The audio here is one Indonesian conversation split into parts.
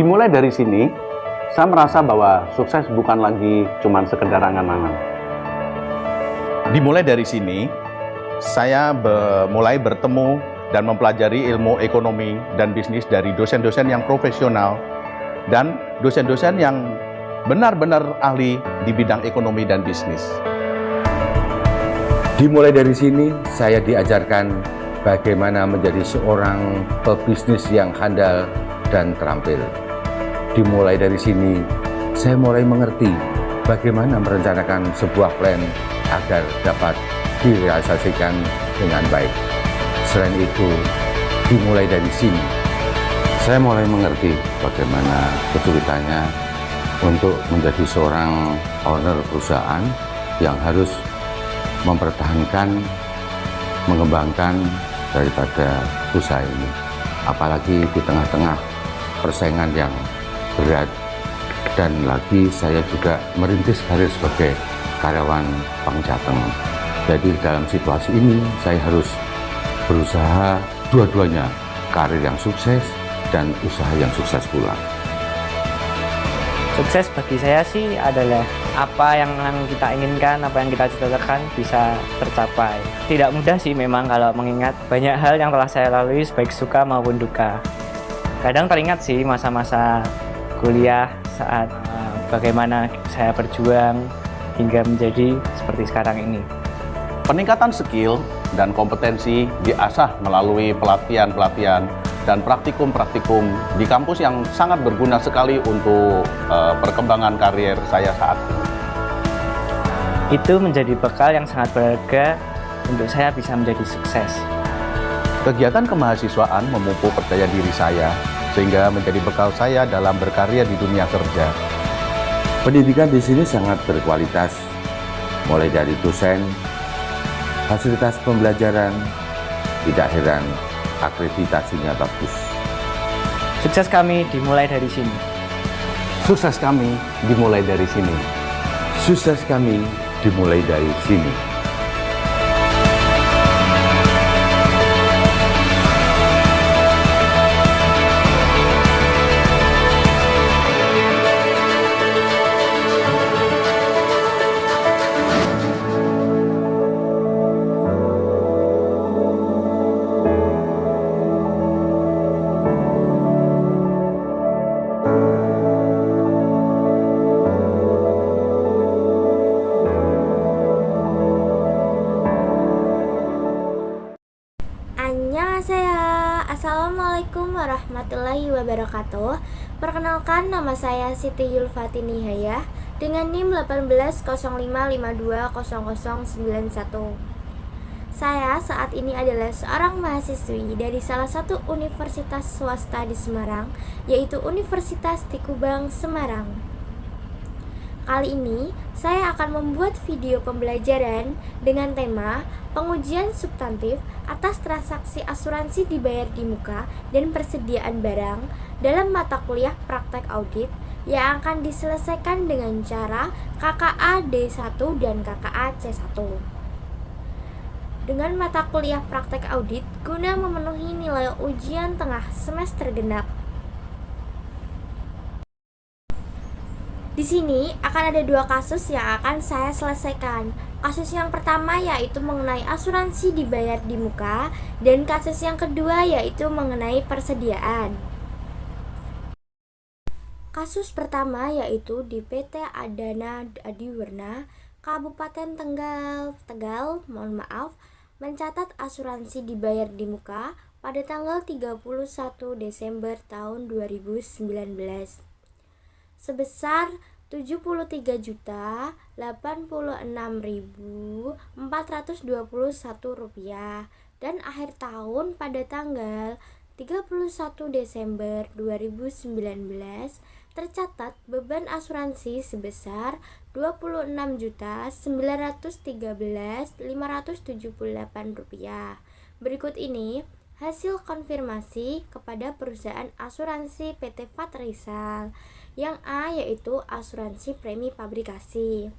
Dimulai dari sini, saya merasa bahwa sukses bukan lagi cuma sekedar angan-angan. Dimulai dari sini, saya mulai bertemu dan mempelajari ilmu ekonomi dan bisnis dari dosen-dosen yang profesional dan dosen-dosen yang benar-benar ahli di bidang ekonomi dan bisnis. Dimulai dari sini, saya diajarkan bagaimana menjadi seorang pebisnis yang handal dan terampil. Dimulai dari sini, saya mulai mengerti bagaimana merencanakan sebuah plan agar dapat direalisasikan dengan baik. Selain itu, dimulai dari sini, saya mulai mengerti bagaimana kesulitannya untuk menjadi seorang owner perusahaan yang harus mempertahankan, mengembangkan daripada usaha ini. Apalagi di tengah-tengah persaingan yang berat, dan lagi saya juga merintis karir sebagai karyawan Bank Jateng. Jadi dalam situasi ini saya harus berusaha dua-duanya, karir yang sukses dan usaha yang sukses pula. Sukses bagi saya sih adalah apa yang kita inginkan, apa yang kita cita-citakan bisa tercapai. Tidak mudah sih memang kalau mengingat banyak hal yang telah saya lalui baik suka maupun duka. Kadang teringat sih masa-masa kuliah saat bagaimana saya berjuang hingga menjadi seperti sekarang ini. Peningkatan skill dan kompetensi diasah melalui pelatihan-pelatihan dan praktikum-praktikum di kampus yang sangat berguna sekali untuk perkembangan karier saya saat ini. Itu menjadi bekal yang sangat berharga untuk saya bisa menjadi sukses. Kegiatan kemahasiswaan memupuk percaya diri saya sehingga menjadi bekal saya dalam berkarya di dunia kerja. Pendidikan di sini sangat berkualitas, mulai dari dosen, fasilitas pembelajaran, tidak heran akreditasinya bagus. Sukses kami dimulai dari sini. Sukses kami dimulai dari sini. Sukses kami dimulai dari sini. Annyeonghaseyo, Assalamualaikum warahmatullahi wabarakatuh. Perkenalkan, nama saya Siti Yulfati Nihaya dengan NIM 180525200091. Saya saat ini adalah seorang mahasiswi dari salah satu universitas swasta di Semarang, yaitu Universitas Tikubang, Semarang. Kali ini saya akan membuat video pembelajaran dengan tema pengujian substantif atas transaksi asuransi dibayar di muka dan persediaan barang dalam mata kuliah praktek audit yang akan diselesaikan dengan cara KKA D1 dan KKA C1. Dengan mata kuliah praktek audit guna memenuhi nilai ujian tengah semester genap. Di sini akan ada dua kasus yang akan saya selesaikan. Kasus yang pertama yaitu mengenai asuransi dibayar di muka, dan kasus yang kedua yaitu mengenai persediaan. Kasus pertama yaitu di PT Adana Adiwerna, Kabupaten Tegal, mencatat asuransi dibayar di muka pada tanggal 31 Desember tahun 2019 sebesar Rp76.421 dan akhir tahun pada tanggal 31 Desember 2019 tercatat beban asuransi sebesar Rp26.913.578. Berikut ini hasil konfirmasi kepada perusahaan asuransi PT Fatrisal. Yang A yaitu asuransi premi pabrikasi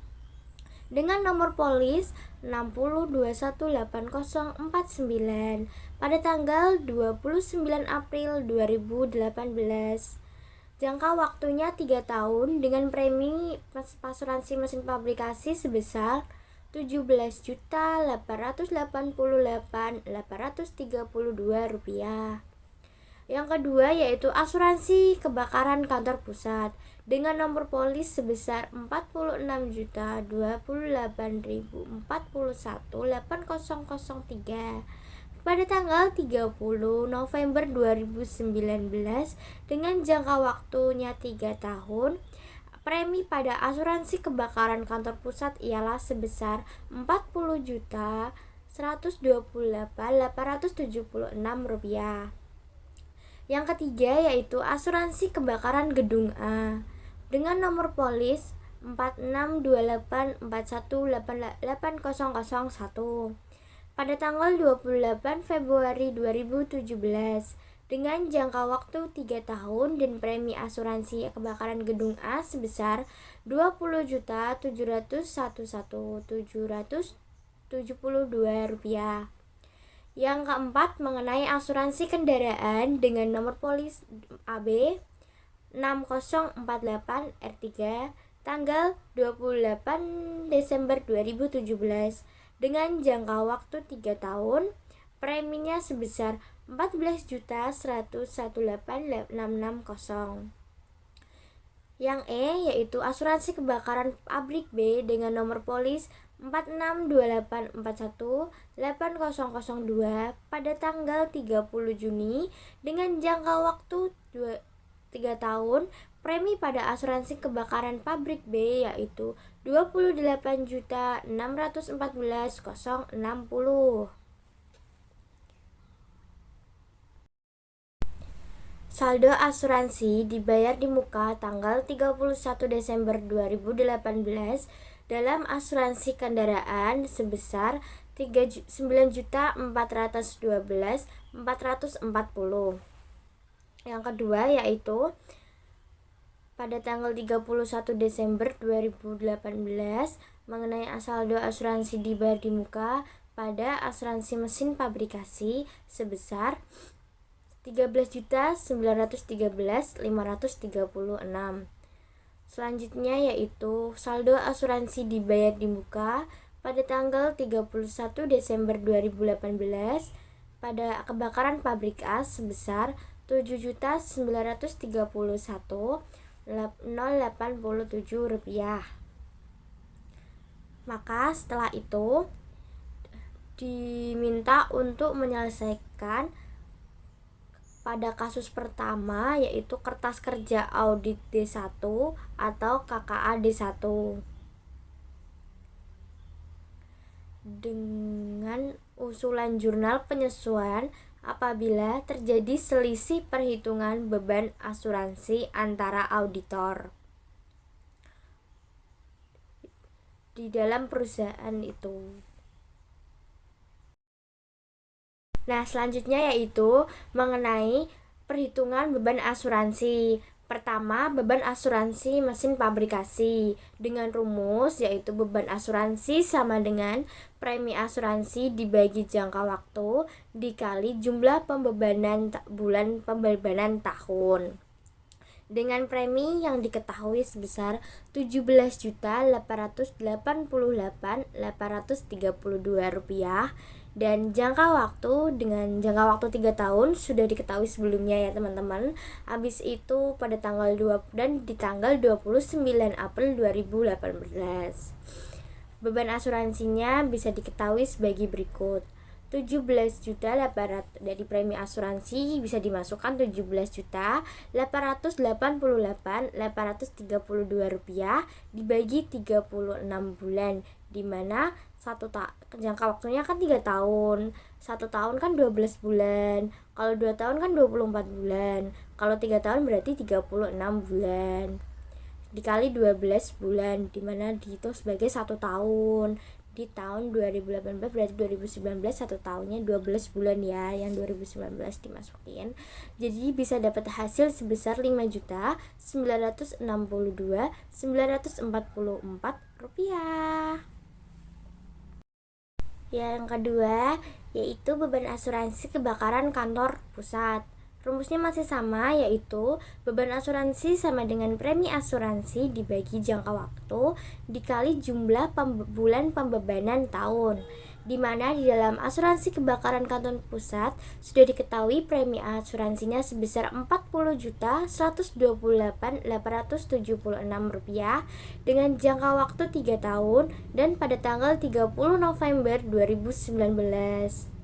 dengan nomor polis 60218049 pada tanggal 29 April 2018. Jangka waktunya 3 tahun dengan premi asuransi mesin pabrikasi sebesar Rp17.888.832. Yang kedua yaitu asuransi kebakaran kantor pusat dengan nomor polis sebesar Rp46.028.803 pada tanggal 30 November 2019 dengan jangka waktunya 3 tahun. Premi pada asuransi kebakaran kantor pusat ialah sebesar Rp40.128.876. Yang ketiga yaitu asuransi kebakaran gedung A dengan nomor polis 4628418801 pada tanggal 28 Februari 2017 dengan jangka waktu 3 tahun dan premi asuransi kebakaran gedung A sebesar Rp20.711.772. Yang keempat mengenai asuransi kendaraan dengan nomor polis AB 6048R3 tanggal 28 Desember 2017 dengan jangka waktu 3 tahun, preminya sebesar Rp14.101.860. Yang E yaitu asuransi kebakaran pabrik B dengan nomor polis 4628418002 pada tanggal 30 Juni dengan jangka waktu 3 tahun. Premi pada asuransi kebakaran pabrik B yaitu Rp28.614.060. Saldo asuransi dibayar di muka tanggal 31 Desember 2018 dalam asuransi kendaraan sebesar Rp9.412.440. Yang kedua yaitu pada tanggal 31 Desember 2018 mengenai saldo asuransi dibayar di muka pada asuransi mesin pabrikasi sebesar Rp13.913.536. Selanjutnya yaitu saldo asuransi dibayar di muka pada tanggal 31 Desember 2018 pada kebakaran pabrik A sebesar Rp7.931.087. Maka setelah itu diminta untuk menyelesaikan pada kasus pertama yaitu kertas kerja audit D1 atau KKA D1 dengan usulan jurnal penyesuaian apabila terjadi selisih perhitungan beban asuransi antara auditor di dalam perusahaan itu. Nah, selanjutnya yaitu mengenai perhitungan beban asuransi. Pertama, beban asuransi mesin pabrikasi dengan rumus yaitu beban asuransi sama dengan premi asuransi dibagi jangka waktu dikali jumlah pembebanan bulan pembebanan tahun. Dengan premi yang diketahui sebesar Rp17.888.832 dan jangka waktu dengan jangka waktu 3 tahun sudah diketahui sebelumnya ya teman-teman. Habis itu pada tanggal 2 dan di tanggal 29 April 2018. Beban asuransinya bisa diketahui sebagai berikut. 17.800 dari premi asuransi bisa dimasukkan Rp17.888.832 dibagi 36 bulan, di mana jangka waktunya kan 3 tahun. 1 tahun kan 12 bulan. Kalau 2 tahun kan 24 bulan. Kalau 3 tahun berarti 36 bulan. Dikali 12 bulan, di mana dihitung sebagai 1 tahun. Di tahun 2018 berarti 2019 1 tahunnya 12 bulan ya, yang 2019 dimasukin. Jadi bisa dapat hasil sebesar Rp5.962.944. Yang kedua yaitu beban asuransi kebakaran kantor pusat Rumusnya masih sama, yaitu beban asuransi sama dengan premi asuransi dibagi jangka waktu dikali jumlah bulan pembebanan tahun, di mana di dalam asuransi kebakaran kanton pusat sudah diketahui premi asuransinya sebesar Rp40.128.876 dengan jangka waktu 3 tahun dan pada tanggal 30 November 2019.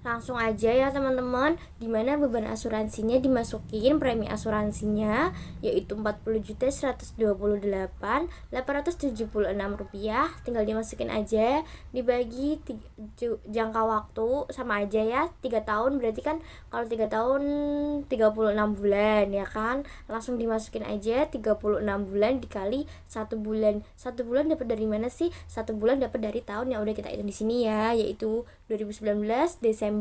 Langsung aja ya teman-teman, dimana beban asuransinya dimasukin premi asuransinya yaitu Rp40.128.876, tinggal dimasukin aja, dibagi jangka waktu sama aja ya, 3 tahun berarti kan kalau 3 tahun 36 bulan ya kan, langsung dimasukin aja 36 bulan dikali 1 bulan. 1 bulan dapat dari mana sih? 1 bulan dapat dari tahun yang udah kita hitung di sini ya, yaitu 2019 Desember,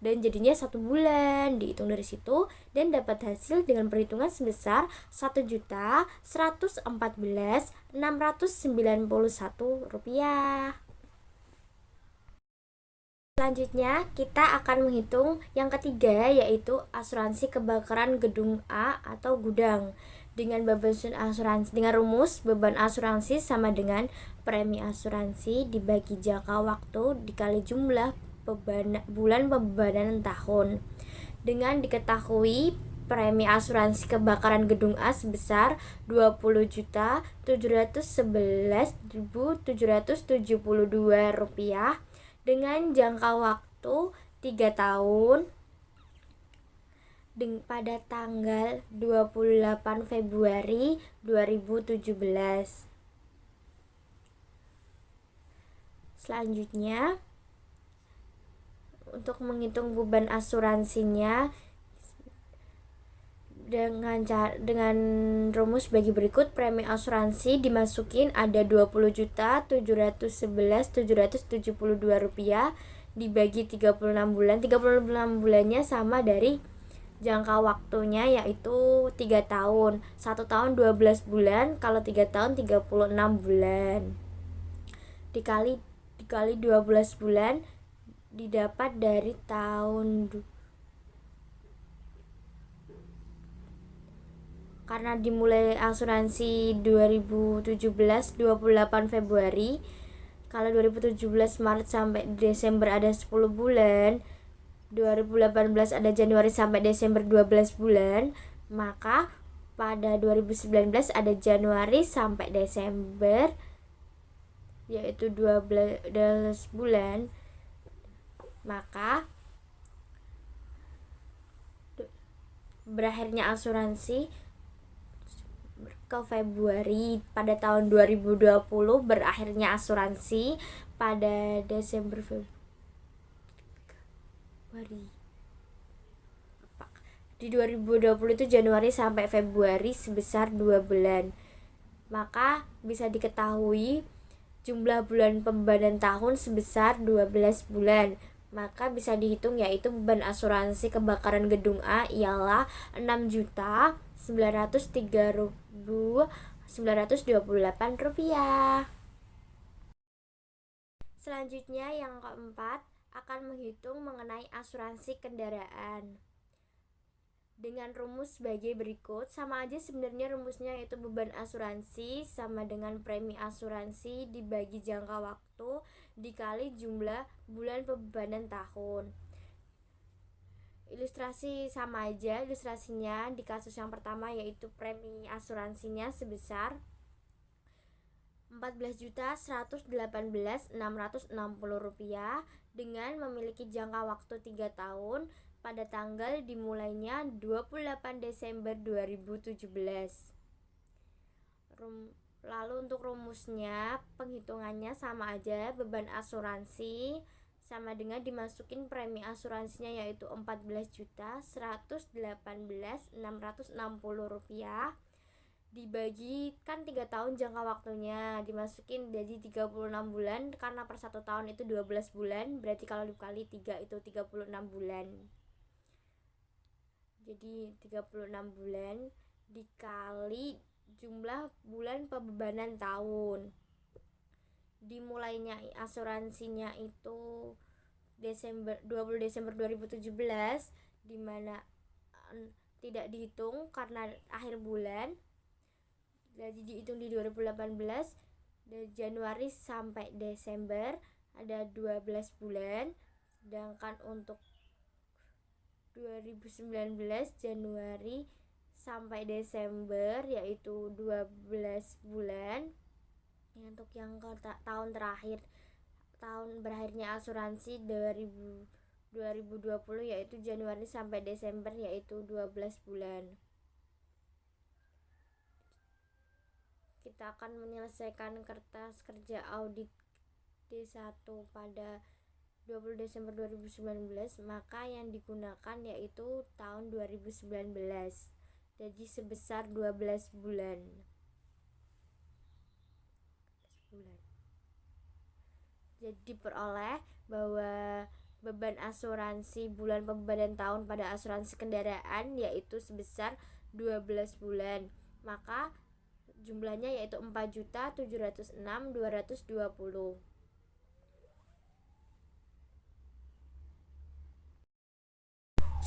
dan jadinya 1 bulan dihitung dari situ dan dapat hasil dengan perhitungan sebesar Rp1.114.691. Selanjutnya kita akan menghitung yang ketiga, yaitu asuransi kebakaran gedung A atau gudang. Dengan rumus beban asuransi sama dengan premi asuransi dibagi jangka waktu dikali jumlah bulan pembebanan tahun. Dengan diketahui premi asuransi kebakaran gedung A sebesar Rp20.711.772 dengan jangka waktu 3 tahun pada tanggal 28 Februari 2017. Selanjutnya, untuk menghitung beban asuransinya dengan rumus bagi berikut, premi asuransi dimasukin ada Rp20.711.772 dibagi 36 bulan. 36 bulannya sama dari jangka waktunya yaitu 3 tahun. 1 tahun 12 bulan, kalau 3 tahun 36 bulan. Dikali 12 bulan didapat dari tahun, karena dimulai asuransi 2017 28 Februari, kalau 2017 Maret sampai Desember ada 10 bulan, 2018 ada Januari sampai Desember 12 bulan, maka pada 2019 ada Januari sampai Desember yaitu 12 bulan, maka berakhirnya asuransi ke Februari. Pada tahun 2020 berakhirnya asuransi pada Desember Februari. Di 2020 itu Januari sampai Februari sebesar 2 bulan. Maka bisa diketahui jumlah bulan pembebanan tahun sebesar 12 bulan. Maka bisa dihitung yaitu beban asuransi kebakaran gedung A ialah Rp6.903.928. Selanjutnya yang keempat akan menghitung mengenai asuransi kendaraan. Dengan rumus sebagai berikut, sama aja sebenarnya rumusnya, yaitu beban asuransi sama dengan premi asuransi dibagi jangka waktu dikali jumlah bulan pembebanan tahun. Ilustrasi sama aja, ilustrasinya di kasus yang pertama yaitu premi asuransinya sebesar Rp14.118.660 dengan memiliki jangka waktu 3 tahun pada tanggal dimulainya 28 Desember 2017. Lalu untuk rumusnya, penghitungannya sama aja, beban asuransi sama dengan dimasukin premi asuransinya yaitu Rp14.118.660 dibagi kan 3 tahun jangka waktunya, dimasukin jadi 36 bulan karena per 1 tahun itu 12 bulan, berarti kalau dikali 3 itu 36 bulan. Jadi 36 bulan dikali jumlah bulan pembebanan tahun. Dimulainya asuransinya itu 20 Desember 2017, dimana tidak dihitung karena akhir bulan. Jadi dihitung di 2018 dari Januari sampai Desember ada 12 bulan, sedangkan untuk 2019 Januari sampai Desember yaitu 12 bulan. Untuk yang tahun terakhir, tahun berakhirnya asuransi 2020 yaitu Januari sampai Desember yaitu 12 bulan. Kita akan menyelesaikan kertas kerja audit D1 pada 20 Desember 2019, maka yang digunakan yaitu tahun 2019. Jadi sebesar 12 bulan. Jadi diperoleh bahwa beban asuransi bulan pembebanan tahun pada asuransi kendaraan yaitu sebesar 12 bulan. Maka jumlahnya yaitu 4.706.220.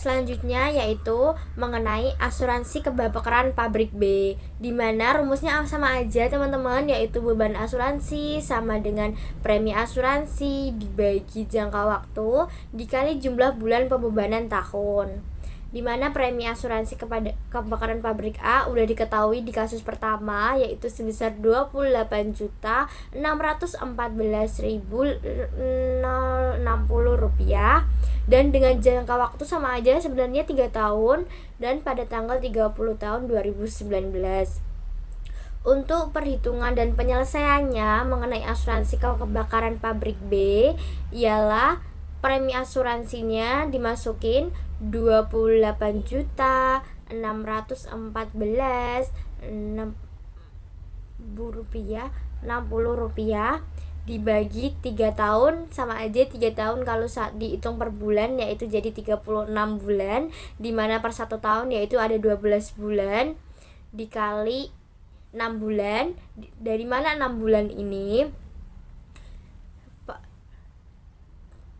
Selanjutnya yaitu mengenai asuransi kebakaran pabrik B, di mana rumusnya sama aja teman-teman, yaitu beban asuransi sama dengan premi asuransi dibagi jangka waktu dikali jumlah bulan pembebanan tahun. Di mana premi asuransi kepada kebakaran pabrik A udah diketahui di kasus pertama yaitu sebesar 28.614.060 rupiah, dan dengan jangka waktu sama aja sebenarnya 3 tahun dan pada tanggal 30 tahun 2019. Untuk perhitungan dan penyelesaiannya mengenai asuransi kebakaran pabrik B ialah premi asuransinya dimasukin 28.614.60 rupiah dibagi 3 tahun sama aja 3 tahun kalau saat dihitung per bulan yaitu jadi 36 bulan, dimana per 1 tahun yaitu ada 12 bulan dikali 6 bulan. Dari mana 6 bulan ini?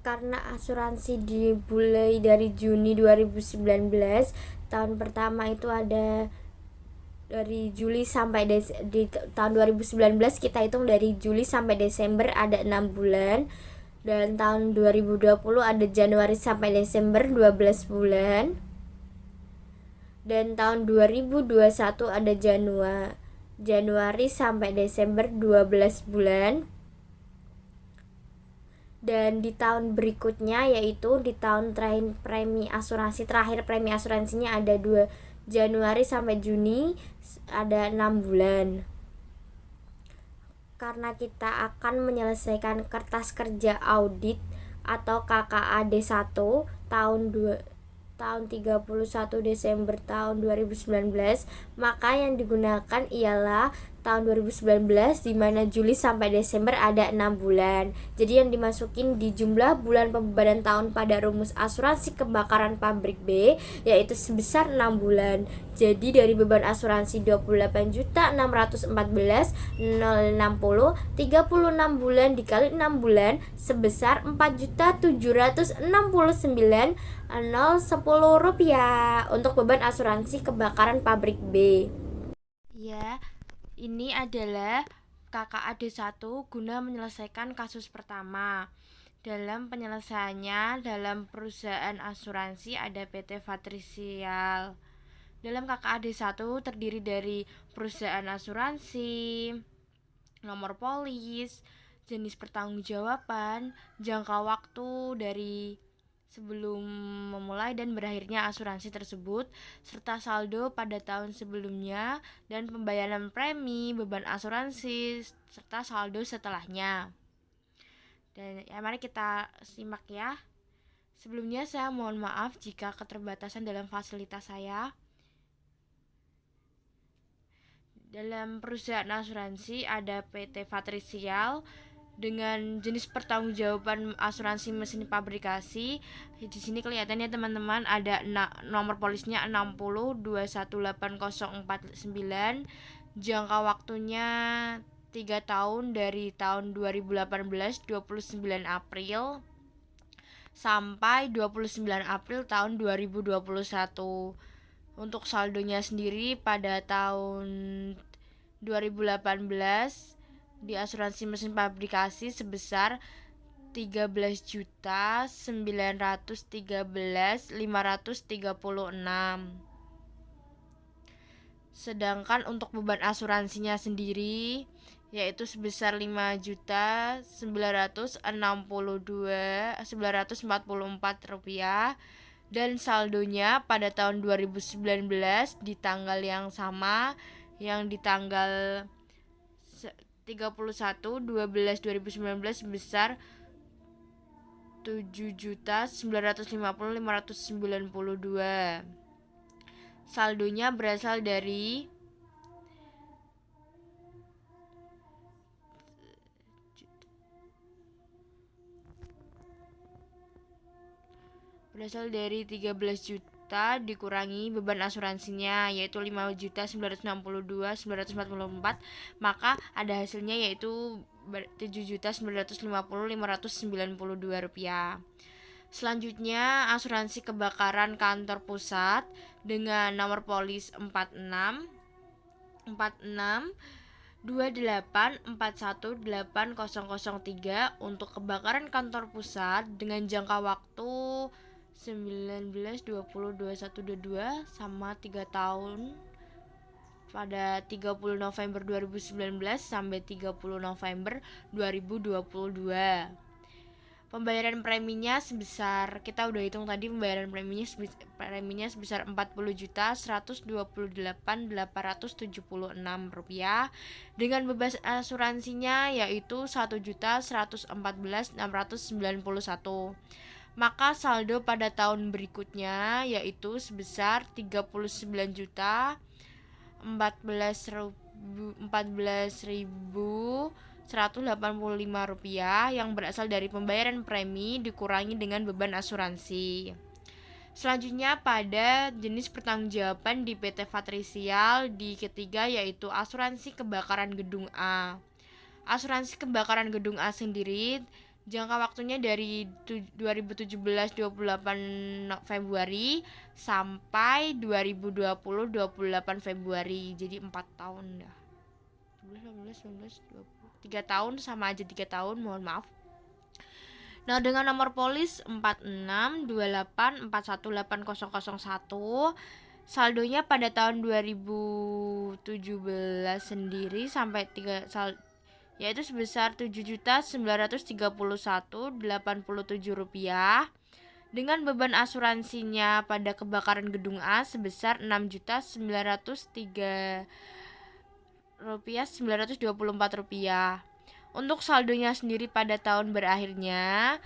Karena asuransi dimulai dari Juni 2019, tahun pertama itu ada dari Juli sampai di tahun 2019 kita hitung dari Juli sampai Desember ada 6 bulan, dan tahun 2020 ada Januari sampai Desember 12 bulan, dan tahun 2021 ada Januari sampai Desember 12 bulan. Dan di tahun berikutnya yaitu di tahun terakhir premi asuransinya ada 2 Januari sampai Juni ada 6 bulan. Karena kita akan menyelesaikan kertas kerja audit atau KKAD 1 tahun 31 Desember tahun 2019, maka yang digunakan ialah tahun 2019 di mana Juli sampai Desember ada 6 bulan. Jadi yang dimasukin di jumlah bulan pembebanan tahun pada rumus asuransi kebakaran pabrik B yaitu sebesar 6 bulan. Jadi dari beban asuransi 28.614.060 36 bulan dikali 6 bulan sebesar 4.769.010 rupiah untuk beban asuransi kebakaran pabrik B. Ya, ini adalah KKAD 1 guna menyelesaikan kasus pertama. Dalam penyelesaiannya dalam perusahaan asuransi ada PT Fatrisial. Dalam KKAD 1 terdiri dari perusahaan asuransi, nomor polis, jenis pertanggungjawaban, jangka waktu dari sebelum memulai dan berakhirnya asuransi tersebut, serta saldo pada tahun sebelumnya dan pembayaran premi, beban asuransi, serta saldo setelahnya. Dan ya, mari kita simak ya. Sebelumnya saya mohon maaf jika keterbatasan dalam fasilitas saya. Dalam perusahaan asuransi ada PT Fatrisial dengan jenis pertanggungjawaban asuransi mesin pabrikasi. Di sini kelihatannya teman-teman ada nomor polisnya 60218049, jangka waktunya 3 tahun dari tahun 2018 29 April. sampai 29 April tahun 2021. Untuk saldonya sendiri pada tahun 2018 di asuransi mesin pabrikasi sebesar 13.913.536. Sedangkan untuk beban asuransinya sendiri yaitu sebesar 5.962.944 rupiah, dan saldonya pada tahun 2019 di tanggal yang sama, yang di tanggal 31/12/2019 sebesar 7.950.592. Saldonya berasal dari berasal dari 13 juta dikurangi beban asuransinya yaitu 5.962.944, maka ada hasilnya yaitu 7.950.592 rupiah. Selanjutnya asuransi kebakaran kantor pusat dengan nomor polis 46 untuk kebakaran kantor pusat dengan jangka waktu 19, 20, 21, 22 sama 3 tahun pada 30 November 2019 sampai 30 November 2022. Pembayaran preminya sebesar, kita udah hitung tadi, pembayaran preminya sebesar Rp40.128.876 dengan beban asuransinya yaitu Rp1.114.691. Maka saldo pada tahun berikutnya yaitu sebesar Rp39.014.185 yang berasal dari pembayaran premi dikurangi dengan beban asuransi. Selanjutnya pada jenis pertanggungjawaban di PT Fatrisial di ketiga yaitu asuransi kebakaran gedung A. Asuransi kebakaran gedung A sendiri jangka waktunya dari 2017 28 Februari sampai 2020 28 Februari. Jadi 4 tahun dah. 3 tahun sama aja 3 tahun, mohon maaf. Nah, dengan nomor polis 4628418001, saldonya pada tahun 2017 sendiri sampai yaitu sebesar Rp7.931.87 dengan beban asuransinya pada kebakaran gedung A sebesar Rp6.924. Untuk saldonya sendiri pada tahun berakhirnya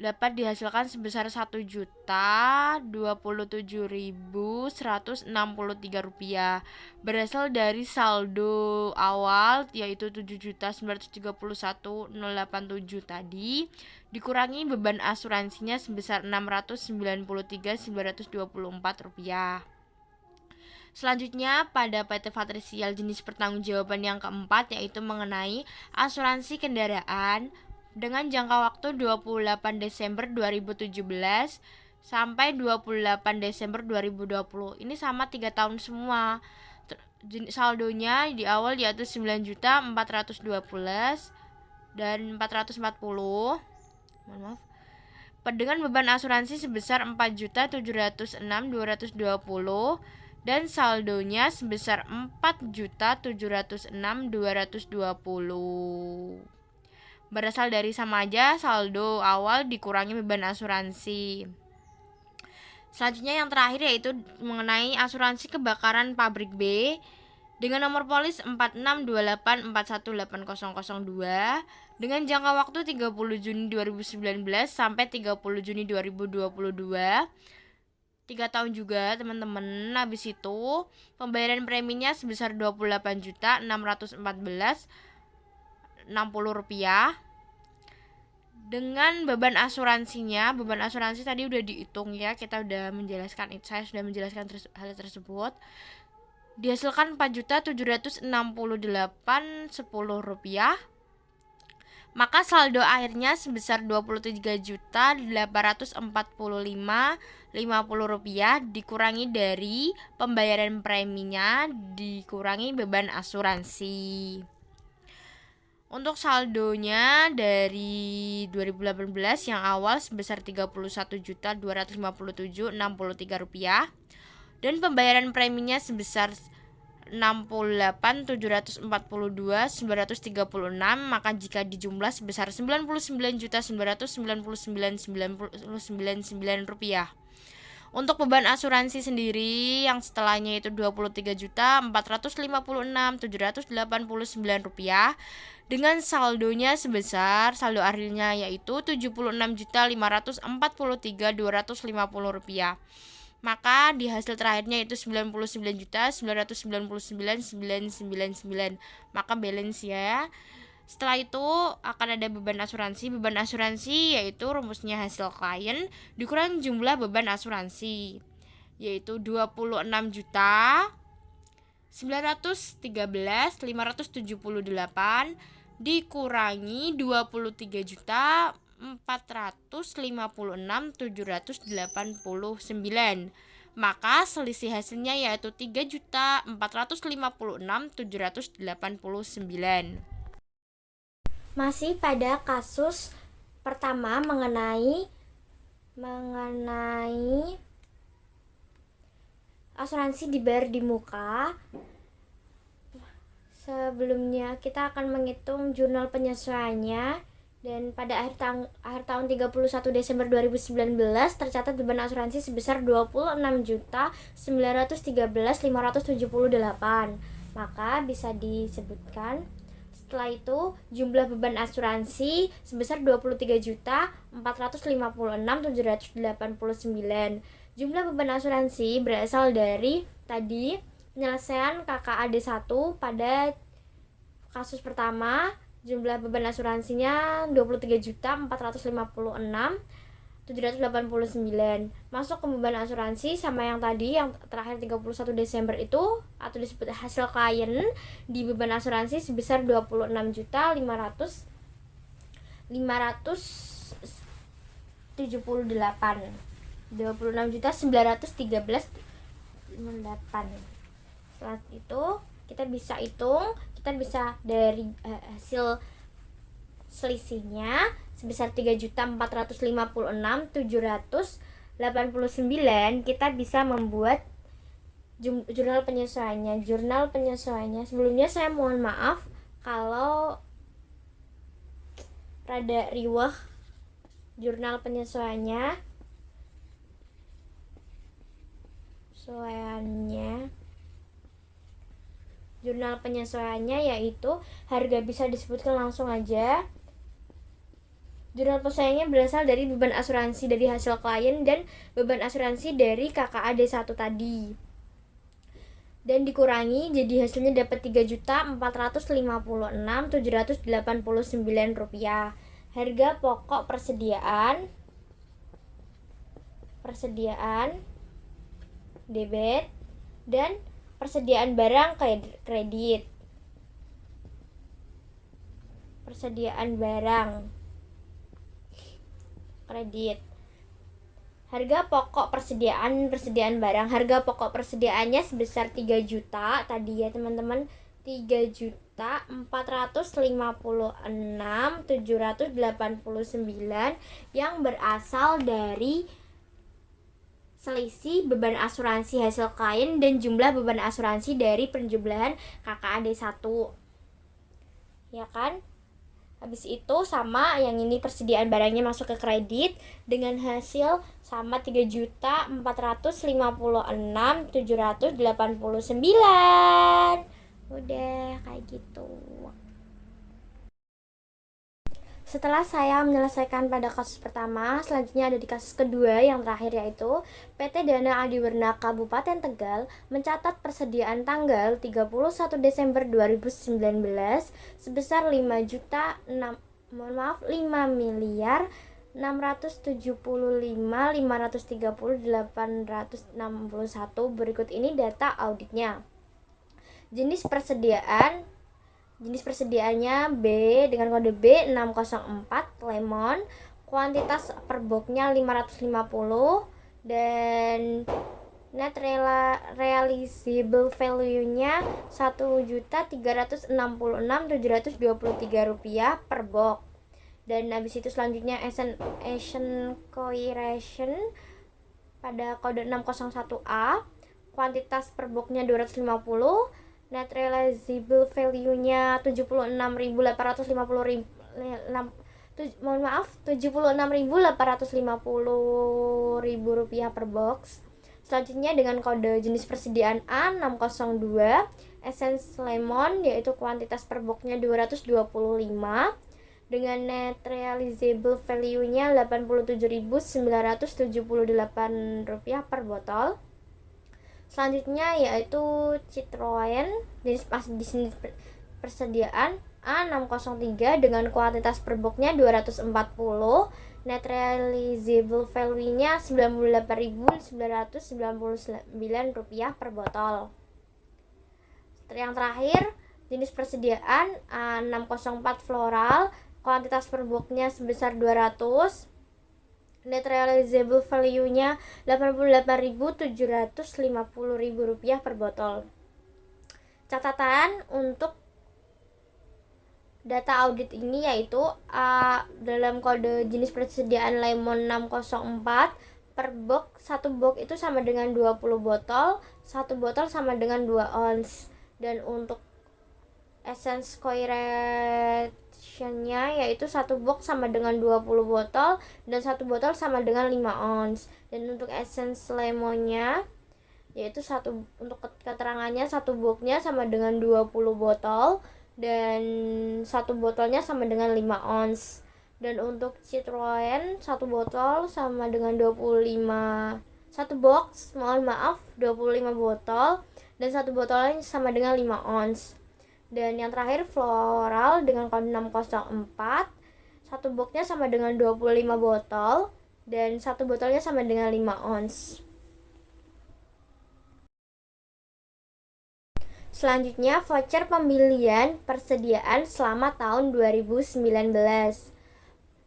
dapat dihasilkan sebesar Rp1.027.163 berasal dari saldo awal yaitu 7.931.087 tadi dikurangi beban asuransinya sebesar Rp693.924. Selanjutnya pada PT Fatrisial jenis pertanggungjawaban yang keempat yaitu mengenai asuransi kendaraan dengan jangka waktu 28 Desember 2017 sampai 28 Desember 2020. Ini sama 3 tahun semua. Saldonya di awal yaitu 9.412 dan 440. Mohon maaf. Dengan beban asuransi sebesar 4.706.220 dan saldonya sebesar 4.706.220. Berasal dari sama aja saldo awal dikurangi beban asuransi. Selanjutnya yang terakhir yaitu mengenai asuransi kebakaran pabrik B dengan nomor polis 4628418002 dengan jangka waktu 30 Juni 2019 sampai 30 Juni 2022. 3 tahun juga teman-teman. Habis itu pembayaran preminya sebesar Rp28.614.60 dengan beban asuransinya. Beban asuransi tadi udah dihitung ya, saya sudah menjelaskan hal tersebut. Dihasilkan Rp4.768.10. maka saldo akhirnya sebesar Rp22.845.50 dikurangi dari pembayaran preminya dikurangi beban asuransi. Untuk saldonya dari 2018 yang awal sebesar Rp31.257.063 dan pembayaran preminya sebesar Rp68.742.936, maka jika dijumlah sebesar Rp99.999.99. Untuk beban asuransi sendiri yang setelahnya itu Rp23.456.789 dengan saldonya sebesar saldo akhirnya yaitu Rp76.543.250, maka di hasil terakhirnya itu Rp99.999.999, maka balance ya. Setelah itu akan ada beban asuransi. Beban asuransi yaitu rumusnya hasil klien dikurangi jumlah beban asuransi, yaitu Rp26.913.578 dikurangi Rp23.456.789, maka selisih hasilnya yaitu Rp3.456.789. Masih pada kasus pertama mengenai asuransi dibayar di muka. Sebelumnya kita akan menghitung jurnal penyesuaiannya, dan pada akhir tahun 31 Desember 2019 tercatat beban asuransi sebesar Rp26.913.578, maka bisa disebutkan setelah itu jumlah beban asuransi sebesar Rp23.456.789. Jumlah beban asuransi berasal dari tadi penyelesaian KKAD 1 pada kasus pertama. Jumlah beban asuransinya Rp23.456.789. Masuk ke beban asuransi sama yang tadi, yang terakhir 31 Desember itu, atau disebut hasil klien di beban asuransi sebesar Rp26.913.58. Setelah itu kita bisa hitung, kita bisa dari hasil selisihnya sebesar Rp3.456.789, kita bisa membuat jurnal penyesuaiannya. Sebelumnya saya mohon maaf kalau rada riweh jurnal penyesuaiannya. Jurnal penyesuaiannya yaitu harga bisa disebutkan langsung aja. Jurnal penyesuaiannya berasal dari beban asuransi dari hasil klien dan beban asuransi dari KKAD 1 tadi, dan dikurangi jadi hasilnya dapat Rp3.456.789. Harga pokok persediaan debit dan persediaan barang kredit. Harga pokok persediaan barang. Harga pokok persediaannya sebesar 3 juta tadi ya teman-teman. 3.456.789 yang berasal dari selisih beban asuransi hasil klien dan jumlah beban asuransi dari penjumlahan KKAD 1. Ya kan? Habis itu sama yang ini persediaan barangnya masuk ke kredit dengan hasil sama 3.456.789. Udah kayak gitu. Setelah saya menyelesaikan pada kasus pertama, selanjutnya ada di kasus kedua yang terakhir, yaitu PT Dana Adiwarna Kabupaten Tegal mencatat persediaan tanggal 31 Desember 2019 sebesar 5.675.530.861. Berikut ini data auditnya. Jenis persediaan Jenis persediaannya B dengan kode B604 lemon. Kuantitas per boxnya 550 dan net realizable value-nya Rp1.366.723 per box. Dan habis itu selanjutnya Asian Coiration pada kode 601A. Kuantitas per boxnya 250, net realizable value-nya 76.850 rupiah per box. Selanjutnya dengan kode jenis persediaan A602 Essence Lemon, yaitu kuantitas per boxnya 225 dengan net realizable value-nya Rp87.978 per botol. Selanjutnya yaitu Citroen jenis persediaan A603 dengan kuantitas per boxnya 240, net realizable value-nya Rp98.999 per botol. Yang terakhir jenis persediaan A604 Floral, kuantitas per boxnya sebesar 200, net realizable value-nya Rp88.750 per botol. Catatan untuk data audit ini yaitu dalam kode jenis persediaan lemon 604 per box, satu box itu sama dengan 20 botol, satu botol sama dengan 2 ons. Dan untuk essence coiration-nya yaitu satu box sama dengan 20 botol dan satu botol sama dengan 5 ons. Dan untuk essence lemonnya yaitu untuk keterangannya satu boxnya sama dengan 20 botol dan satu botolnya sama dengan 5 ons. Dan untuk Citroen satu botol sama dengan satu box 25 botol dan satu botolnya sama dengan 5 ons. Dan yang terakhir Floral dengan kode 604, satu boxnya sama dengan 25 botol dan satu botolnya sama dengan 5 ons. Selanjutnya voucher pembelian persediaan selama tahun 2019.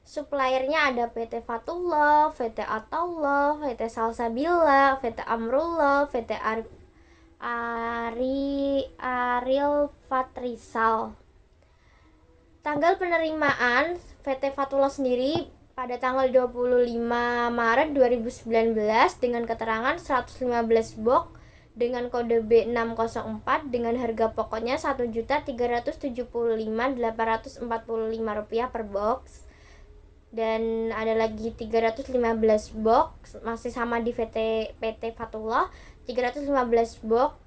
Suppliernya ada PT Fatullah, PT Ataullah, PT Salsabila, PT Amrullah, PT Aril Fatrisal. Tanggal penerimaan PT Fatullah sendiri pada tanggal 25 Maret 2019 dengan keterangan 115 box dengan kode B604 dengan harga pokoknya Rp1.375.845 per box. Dan ada lagi 315 box masih sama di PT Fatullah, 315 box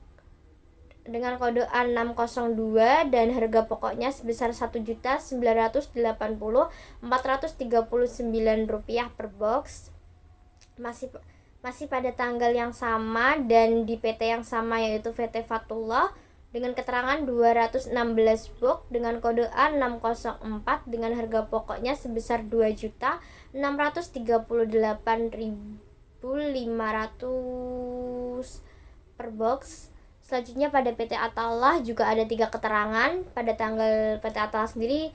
dengan kode A602 dan harga pokoknya sebesar Rp1.980.439 per box. Masih pada tanggal yang sama dan di PT yang sama yaitu PT Fatullah dengan keterangan 216 box dengan kode A604 dengan harga pokoknya sebesar Rp2.638.500 per box. Selanjutnya pada PT Atallah juga ada 3 keterangan. Pada tanggal PT Atallah sendiri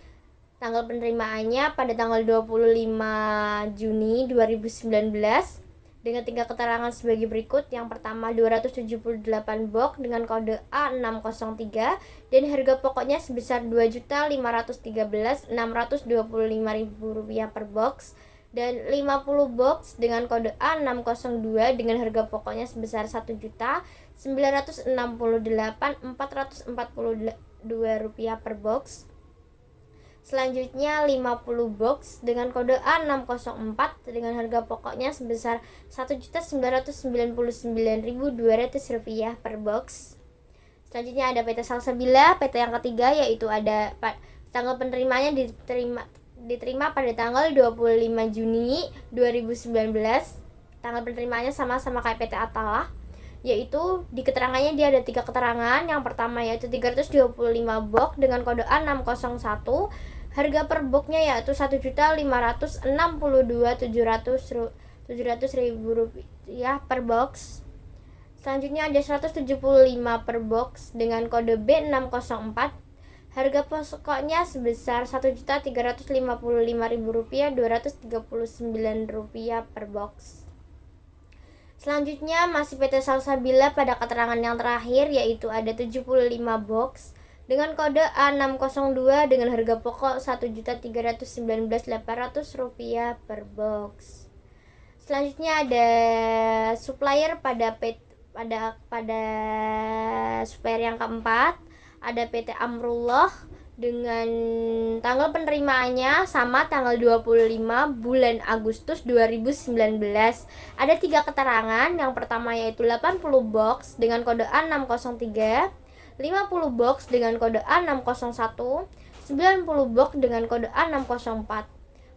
tanggal penerimaannya pada tanggal 25 Juni 2019 dengan 3 keterangan sebagai berikut. Yang pertama 278 box dengan kode A603 dan harga pokoknya sebesar Rp2.513.625.000 per box, dan 50 box dengan kode A602 dengan harga pokoknya sebesar Rp1.968.442 per box. Selanjutnya 50 box dengan kode A604 dengan harga pokoknya sebesar Rp1.999.200 per box. Selanjutnya ada PT Salsabila, PT yang ketiga yaitu ada tanggal penerimanya diterima pada tanggal 25 Juni 2019. Tanggal penerimaannya sama-sama kayak PT Atallah, yaitu di keterangannya dia ada 3 keterangan. Yang pertama yaitu 325 box dengan kode A601, harga per boxnya yaitu Rp1.562.700 per box. Selanjutnya ada 175 per box dengan kode B604, Harga pokoknya sebesar Rp1.355.239 per box. Selanjutnya masih PT Salsabila pada keterangan yang terakhir, yaitu ada 75 box dengan kode A602 dengan harga pokok Rp1.319.800 per box. Selanjutnya ada supplier pada supplier yang keempat, ada PT Amrullah dengan tanggal penerimaannya sama tanggal 25 bulan Agustus 2019. Ada 3 keterangan. Yang pertama yaitu 80 box dengan kode A603, 50 box dengan kode A601, 90 box dengan kode A604.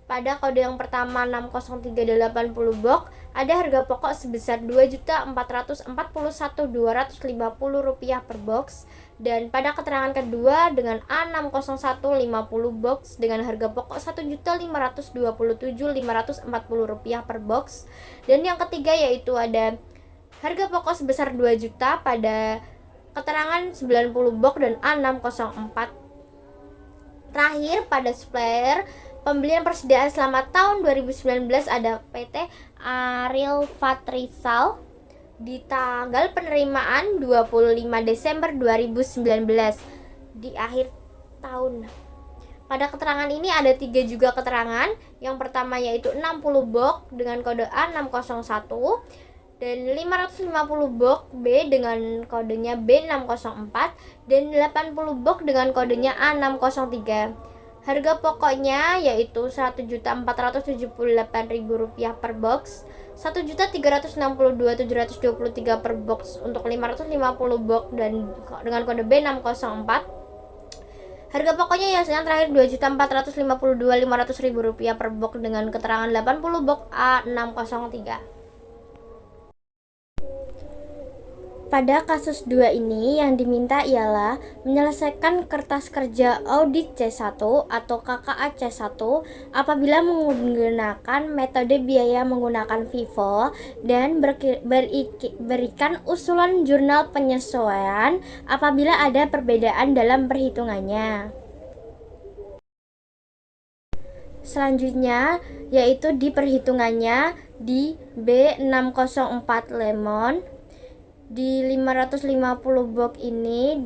Pada kode yang pertama 603 dan 80 box ada harga pokok sebesar Rp2.441.250 per box, dan pada keterangan kedua dengan A601 50 box dengan harga pokok Rp1.527.540 per box, dan yang ketiga yaitu ada harga pokok sebesar 2 juta pada keterangan 90 box dan A604. Terakhir pada supplier pembelian persediaan selama tahun 2019 ada PT Ariel Fatrisal di tanggal penerimaan 25 Desember 2019 di akhir tahun. Pada keterangan ini ada 3 juga keterangan. Yang pertama yaitu 60 box dengan kode A601 dan 550 box B dengan kodenya B604 dan 80 box dengan kodenya A603. Harga pokoknya yaitu Rp1.478.000 per box, Rp1.362.723 per box untuk 550 box dan dengan kode B604. Harga pokoknya yang terakhir Rp2.452.500.000 per box dengan keterangan 80 box A603. Pada kasus 2 ini yang diminta ialah menyelesaikan kertas kerja audit C1 atau KKA C1 apabila menggunakan metode biaya menggunakan FIFO dan berikan usulan jurnal penyesuaian apabila ada perbedaan dalam perhitungannya. Selanjutnya yaitu di perhitungannya di B604 lemon. Di 550 box ini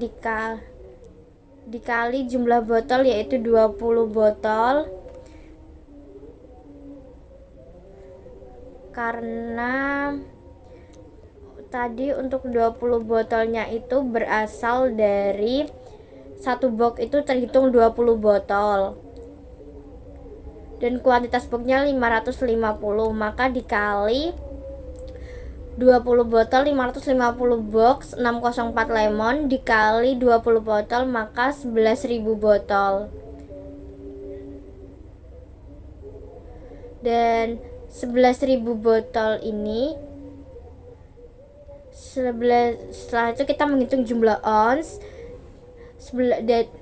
dikali jumlah botol yaitu 20 botol, karena tadi untuk 20 botolnya itu berasal dari satu box itu terhitung 20 botol dan kuantitas boxnya 550, maka dikali 20 botol 550 box 604 lemon dikali 20 botol maka 11.000 botol. Dan 11.000 botol ini setelah itu kita menghitung jumlah ons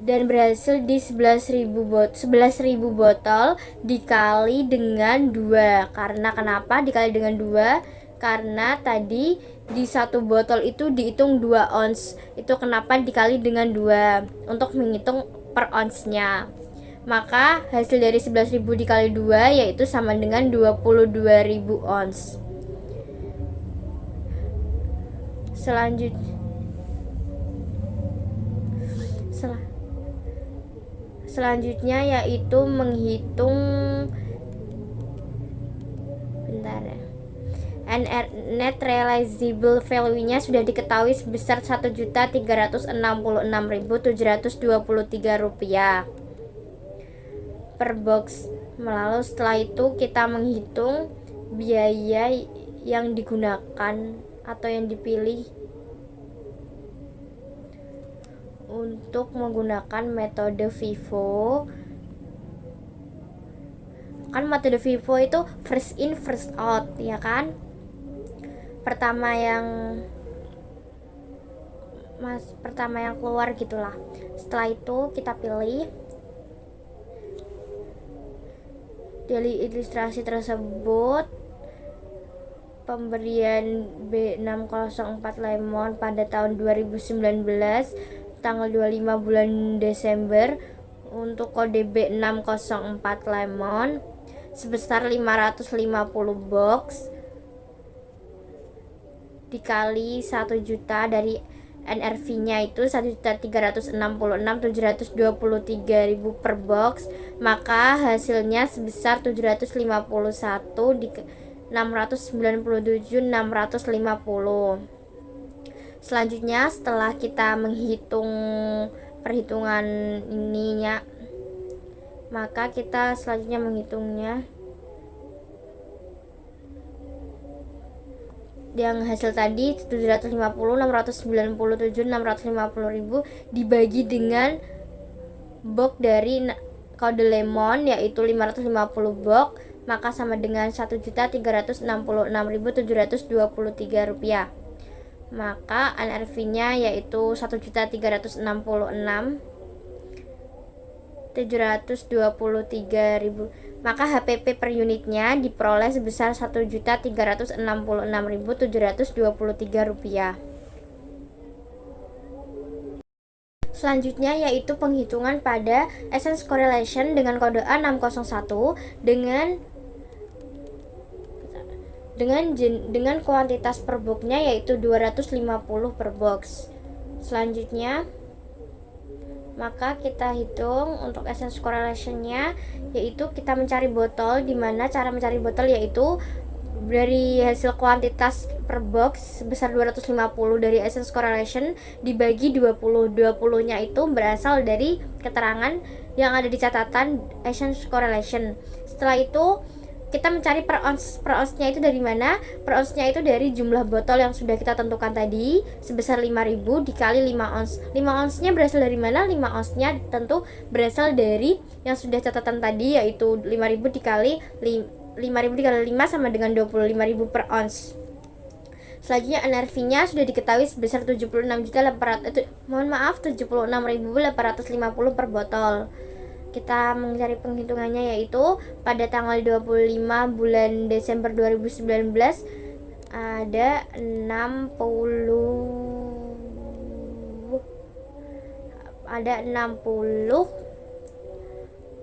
dan berhasil di 11.000 botol dikali dengan 2. Karena kenapa dikali dengan 2? Karena tadi di satu botol itu dihitung 2 ons. Itu kenapa dikali dengan 2 untuk menghitung per onsnya. Maka hasil dari 11.000 dikali 2 yaitu sama dengan 22.000 ons. Selanjutnya yaitu menghitung net realizable value-nya sudah diketahui sebesar Rp1.366.723 per box. Lalu setelah itu kita menghitung biaya yang digunakan atau yang dipilih untuk menggunakan metode FIFO. Kan metode FIFO itu first in first out, ya kan? Pertama yang keluar gitulah. Setelah itu kita pilih. Dari ilustrasi tersebut, pemberian B604 lemon pada tahun 2019 tanggal 25 bulan Desember untuk kode B604 lemon sebesar 550 box dikali 1 juta dari NRV-nya itu 1.366.723.000 per box, maka hasilnya sebesar 751 di 697.650. Selanjutnya setelah kita menghitung perhitungan ininya, maka kita selanjutnya menghitungnya yang hasil tadi 750, 697, 650.000 dibagi dengan box dari kode lemon yaitu 550 box, maka sama dengan 1.366.723 rupiah. Maka NRV-nya yaitu 1.366.723.000. Maka HPP per unitnya diperoleh sebesar 1.366.723 rupiah. Selanjutnya yaitu penghitungan pada Essence Correlation dengan kode A601 dengan kuantitas per boxnya yaitu 250 per box. Selanjutnya maka kita hitung untuk essence correlation-nya, yaitu kita mencari botol, di mana cara mencari botol yaitu dari hasil kuantitas per box sebesar 250 dari essence correlation dibagi 20. 20-nya itu berasal dari keterangan yang ada di catatan essence correlation. Setelah itu kita mencari per ounce-nya itu dari mana? Per ounce-nya itu dari jumlah botol yang sudah kita tentukan tadi sebesar 5.000 dikali 5 ounce. 5 ounce-nya berasal dari mana? 5 ounce-nya tentu berasal dari yang sudah catatan tadi yaitu 5.000 dikali 5.000 dikali 5 sama dengan 25.000 per ounce. Selanjutnya NRV-nya sudah diketahui sebesar 76.850 per botol. Kita mencari penghitungannya yaitu pada tanggal 25 bulan Desember 2019 ada 60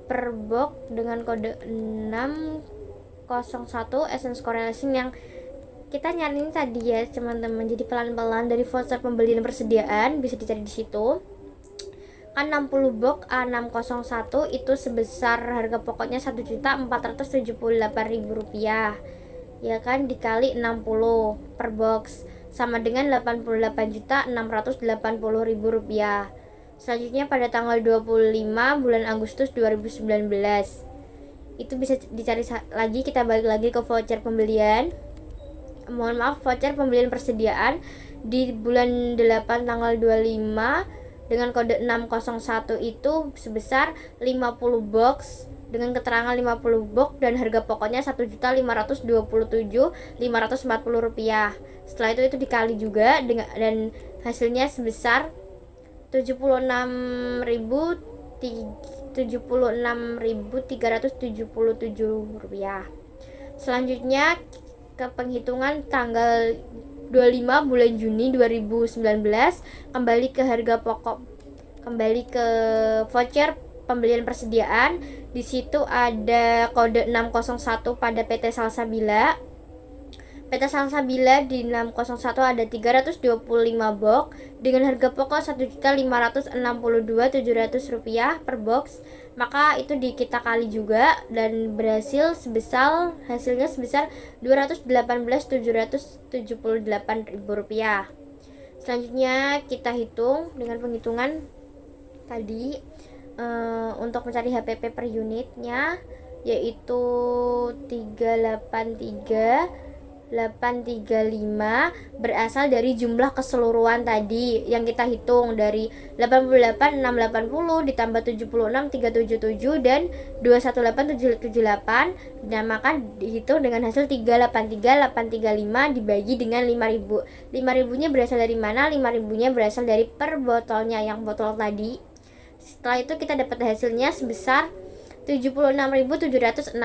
per box dengan kode 601 essence correlation yang kita nyariin tadi ya teman-teman. Jadi pelan-pelan dari voucher pembelian persediaan bisa dicari di situ. Kan 60 box A601 itu sebesar harga pokoknya Rp1.478.000 ya kan, dikali 60 per box sama dengan Rp88.680.000. Selanjutnya pada tanggal 25 bulan Agustus 2019 itu bisa dicari lagi, kita balik lagi ke voucher pembelian, voucher pembelian persediaan di bulan 8 tanggal 25 dengan kode 601 itu sebesar 50 box dengan keterangan 50 box dan harga pokoknya Rp1.527.540. Setelah itu dikali juga dan hasilnya sebesar Rp76.377. Selanjutnya ke penghitungan tanggal 25 bulan Juni 2019, kembali ke harga pokok, kembali ke voucher pembelian persediaan. Di situ ada kode 601 pada PT Salsabila. PT Salsabila di 601 ada 325 box dengan harga pokok Rp1.562.700 per box. Maka itu kita kali juga dan berhasil hasilnya sebesar Rp218.778.000. Selanjutnya kita hitung dengan penghitungan tadi untuk mencari HPP per unitnya yaitu 383.835 berasal dari jumlah keseluruhan tadi yang kita hitung dari 88.680 ditambah 76.377 dan 218.778. Nah, maka dihitung dengan hasil 383.835 dibagi dengan 5.000. 5.000-nya berasal dari mana? 5.000-nya berasal dari per botolnya yang botol tadi. Setelah itu kita dapat hasilnya sebesar 76.767.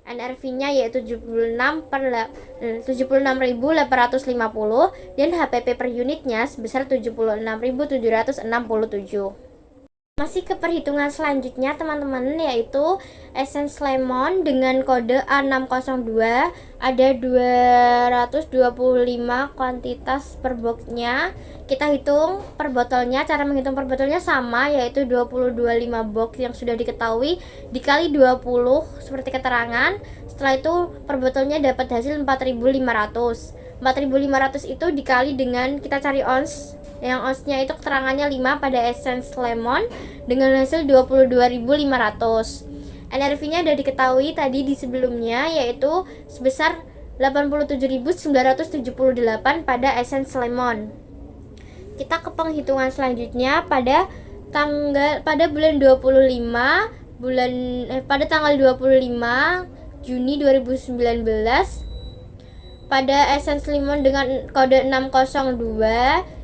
NRV-nya yaitu 76.850 dan HPP per unitnya sebesar 76.767. Masih ke perhitungan selanjutnya teman-teman, yaitu Essence Lemon dengan kode A602, ada 225 kuantitas per boxnya. Kita hitung per botolnya, cara menghitung per botolnya sama, yaitu 20-25 box yang sudah diketahui dikali 20 seperti keterangan. Setelah itu per botolnya dapat hasil 4.500. 4.500 itu dikali dengan, kita cari ons, yang onsnya itu keterangannya 5 pada Essence Lemon dengan hasil 22.500. NRV-nya sudah diketahui tadi di sebelumnya, yaitu sebesar 87.978 pada Essence Lemon. Kita ke penghitungan selanjutnya pada bulan 25 pada tanggal 25 Juni 2019 pada Essence Lemon dengan kode 602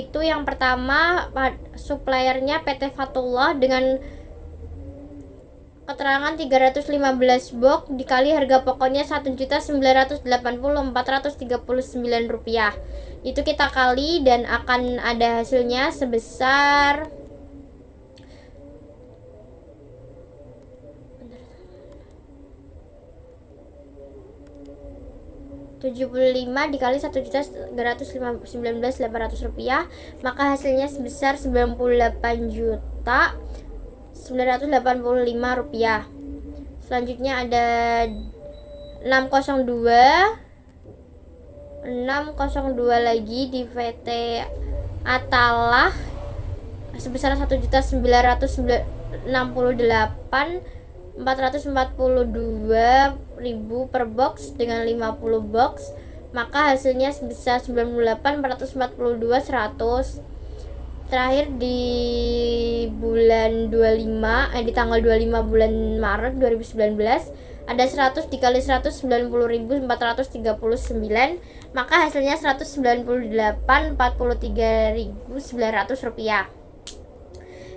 itu yang pertama suppliernya PT Fatullah dengan keterangan 315 box dikali harga pokoknya 1.980.439 rupiah. Itu kita kali dan akan ada hasilnya sebesar 75 dikali 1.319.800 rupiah, maka hasilnya sebesar 98.985 rupiah. Selanjutnya ada 602 lagi di VT Atalah sebesar 1.968.442.000 per box dengan 50 box, maka hasilnya sebesar 98.442.100. Terakhir di bulan 25 di tanggal 25 bulan Maret 2019 ada 100 dikali 190.439, maka hasilnya 198.43.900 rupiah.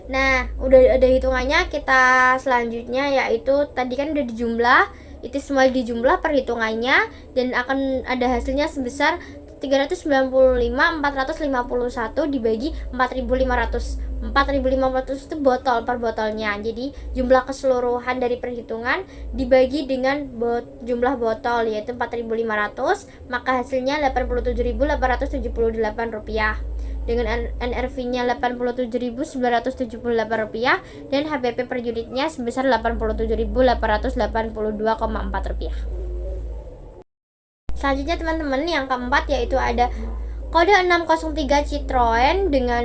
Nah, udah ada hitungannya. Kita selanjutnya yaitu tadi kan udah dijumlah, itu semua dijumlah perhitungannya dan akan ada hasilnya sebesar 395.451 dibagi 4.500. 4.500 itu botol per botolnya. Jadi jumlah keseluruhan dari perhitungan dibagi dengan jumlah botol yaitu 4.500, maka hasilnya 87.878 rupiah. Dengan NRV-nya 87.978 rupiah dan HPP per unitnya sebesar 87.882,4 rupiah. Selanjutnya teman-teman, yang keempat yaitu ada kode 603 Citroen dengan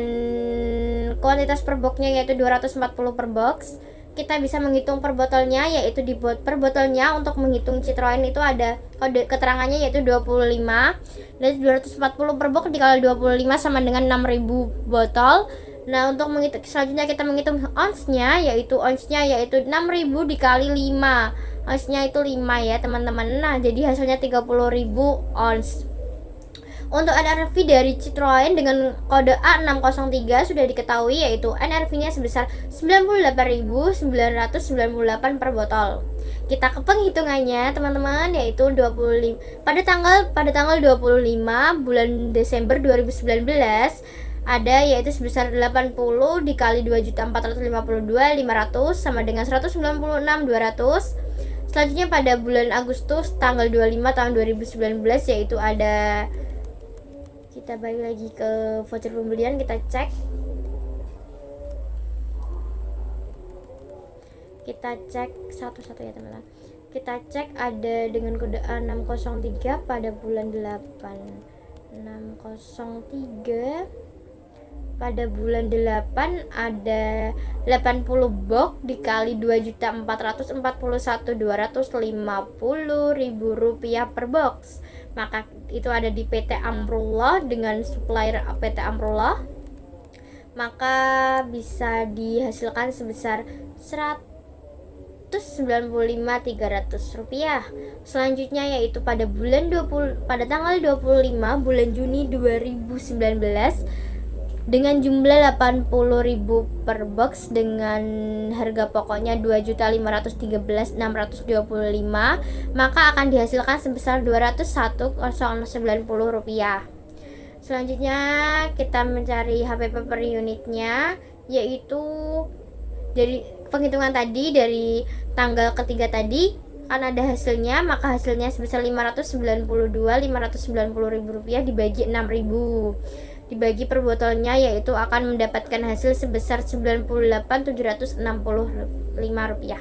kuantitas per boxnya yaitu 240 per box. Kita bisa menghitung per botolnya, yaitu di per botolnya untuk menghitung Citroen itu ada kode keterangannya yaitu 25 dan 240 per box dikali 25 sama dengan 6.000 botol. Nah, untuk menghitung selanjutnya kita menghitung onsnya yaitu 6.000 dikali 5. Onsnya itu 5 ya teman-teman. Nah, jadi hasilnya 30.000 ons. Untuk NRV dari Citroen dengan kode A603 sudah diketahui yaitu NRV-nya sebesar 98.998 per botol. Kita ke penghitungannya teman-teman, yaitu 25 pada tanggal 25 bulan Desember 2019 ada yaitu sebesar 80 dikali 2.452.500 sama dengan 196.200. Selanjutnya pada bulan Agustus tanggal 25 tahun 2019 yaitu ada, kita balik lagi ke voucher pembelian, kita cek satu-satu ya teman-teman. Kita cek ada dengan kode A603 pada bulan 8 pada bulan 8 ada 80 box dikali 2.441.250.000 rupiah per box, maka itu ada di PT Amrullah dengan supplier PT Amrullah, maka bisa dihasilkan sebesar 195.300 rupiah. Selanjutnya yaitu pada tanggal 25 bulan Juni 2019 dengan jumlah 80.000 per box dengan harga pokoknya 2.513.625, maka akan dihasilkan sebesar Rp201.090. Selanjutnya kita mencari HPP per unitnya, yaitu dari penghitungan tadi dari tanggal ketiga tadi kan ada hasilnya, maka hasilnya sebesar Rp592.590 dibagi 6.000 dibagi per botolnya, yaitu akan mendapatkan hasil sebesar Rp98.765.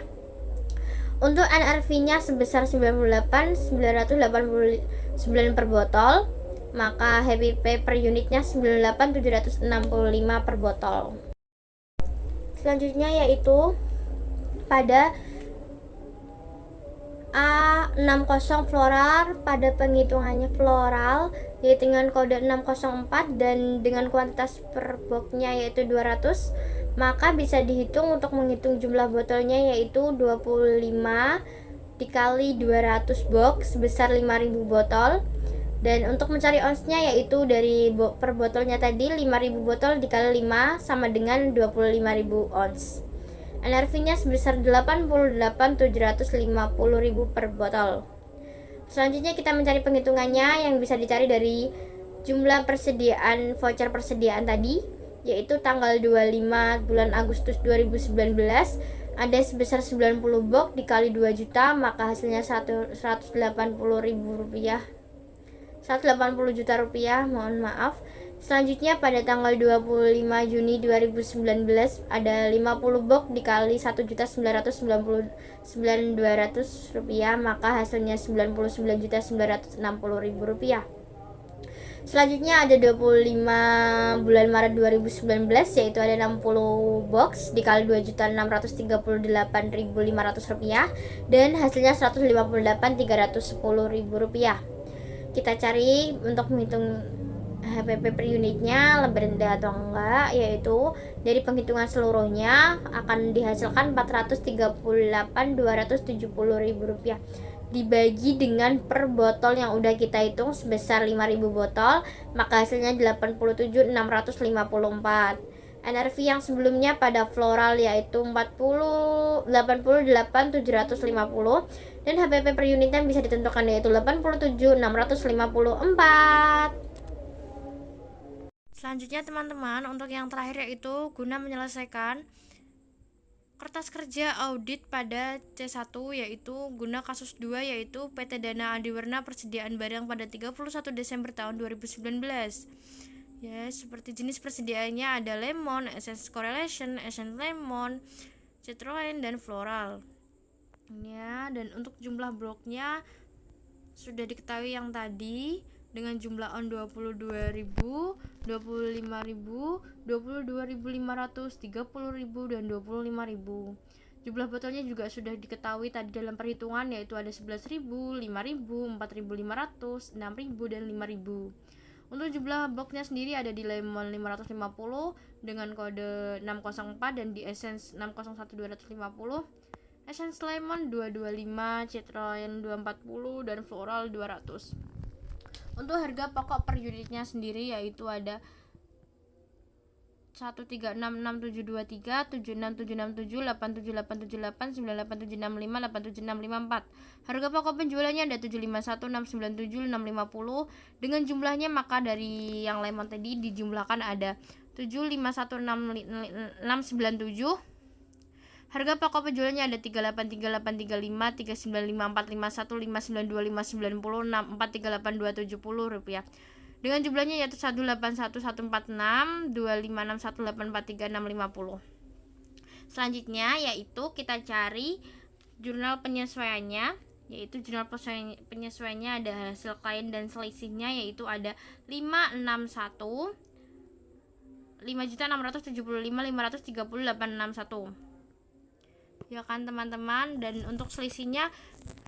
Untuk NRV-nya sebesar 98.989 per botol, maka HPP per unitnya 98.765 per botol. Selanjutnya yaitu pada A60 floral, pada penghitungannya floral yaitu dengan kode 604 dan dengan kuantitas per boxnya yaitu 200, maka bisa dihitung untuk menghitung jumlah botolnya yaitu 25 dikali 200 box sebesar 5.000 botol. Dan untuk mencari onsnya yaitu dari per botolnya tadi 5.000 botol dikali 5 sama dengan 25.000 ons. NRV-nya sebesar 88.750.000 per botol. Selanjutnya kita mencari penghitungannya yang bisa dicari dari jumlah persediaan voucher persediaan tadi, yaitu tanggal 25 bulan Agustus 2019 ada sebesar 90 box dikali 2 juta, maka hasilnya Rp180.000. 180 juta rupiah, mohon maaf. Selanjutnya pada tanggal 25 Juni 2019 ada 50 box dikali 1.999.200 rupiah, maka hasilnya Rp99.960.000. Selanjutnya ada 25 bulan Maret 2019 yaitu ada 60 box dikali 2.638.500 rupiah dan hasilnya Rp158.310.000. Kita cari untuk menghitung HPP per unitnya lebih rendah atau enggak, yaitu dari penghitungan seluruhnya akan dihasilkan Rp438.270.000 dibagi dengan per botol yang udah kita hitung sebesar 5.000 botol, maka hasilnya 87.654. NRV yang sebelumnya pada floral yaitu 88.750 dan HPP per unitnya bisa ditentukan yaitu 87.654. Selanjutnya teman-teman, untuk yang terakhir yaitu guna menyelesaikan kertas kerja audit pada C1 yaitu guna kasus 2 yaitu PT Dana Adiwarna persediaan barang pada 31 Desember tahun 2019. Ya, seperti jenis persediaannya ada lemon, essence correlation, essence lemon, citroen dan floral. Ya, dan untuk jumlah bloknya sudah diketahui yang tadi dengan jumlah on 22.000, 25.000, 22.500, 30.000 dan 25.000. Jumlah botolnya juga sudah diketahui tadi dalam perhitungan yaitu ada 11.000, 5.000, 4.500, 6.000 dan 5.000. Untuk jumlah boxnya sendiri ada di lemon 550 dengan kode 604 dan di essence 601250, essence lemon 225, citroen 240 dan floral 200. Untuk harga pokok per unitnya sendiri yaitu ada 1366723, 76767, 87878, 98765, 87654. Harga pokok penjualannya ada 751697, 650 dengan jumlahnya, maka dari yang lemon tadi dijumlahkan ada 7516697. Harga pokok penjualannya ada 383835, 395451, 592590, 6438270 rupiah. Dengan jumlahnya yaitu 1811146, 2561843650. Selanjutnya yaitu kita cari jurnal penyesuaiannya, yaitu jurnal penyesuaiannya ada hasil klien dan selisihnya yaitu ada 561 5.675.530.861. Ya kan teman-teman, dan untuk selisihnya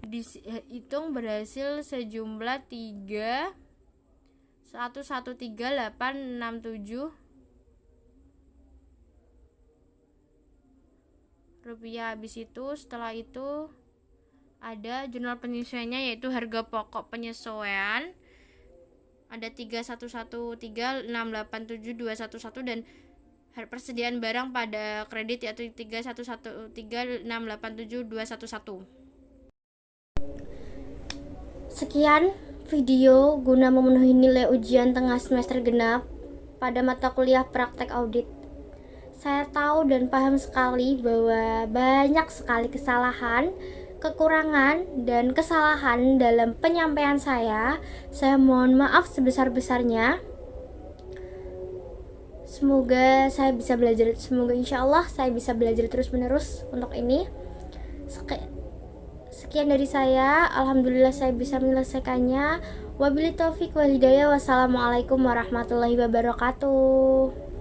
dihitung berhasil sejumlah 113.867 rupiah. Habis itu setelah itu ada jurnal penyesuaiannya yaitu harga pokok penyesuaian ada 3113, 687, 211 dan persediaan barang pada kredit yaitu 3113, 687, 211. Sekian video guna memenuhi nilai ujian tengah semester genap pada mata kuliah praktek audit. Saya tahu dan paham sekali bahwa banyak sekali kesalahan, kekurangan, dan kesalahan dalam penyampaian saya. Saya mohon maaf sebesar-besarnya. Semoga insya Allah saya bisa belajar terus-menerus untuk ini. Sekian dari saya, alhamdulillah saya bisa menyelesaikannya. Wabillahi taufik wal hidayah. Wassalamualaikum warahmatullahi wabarakatuh.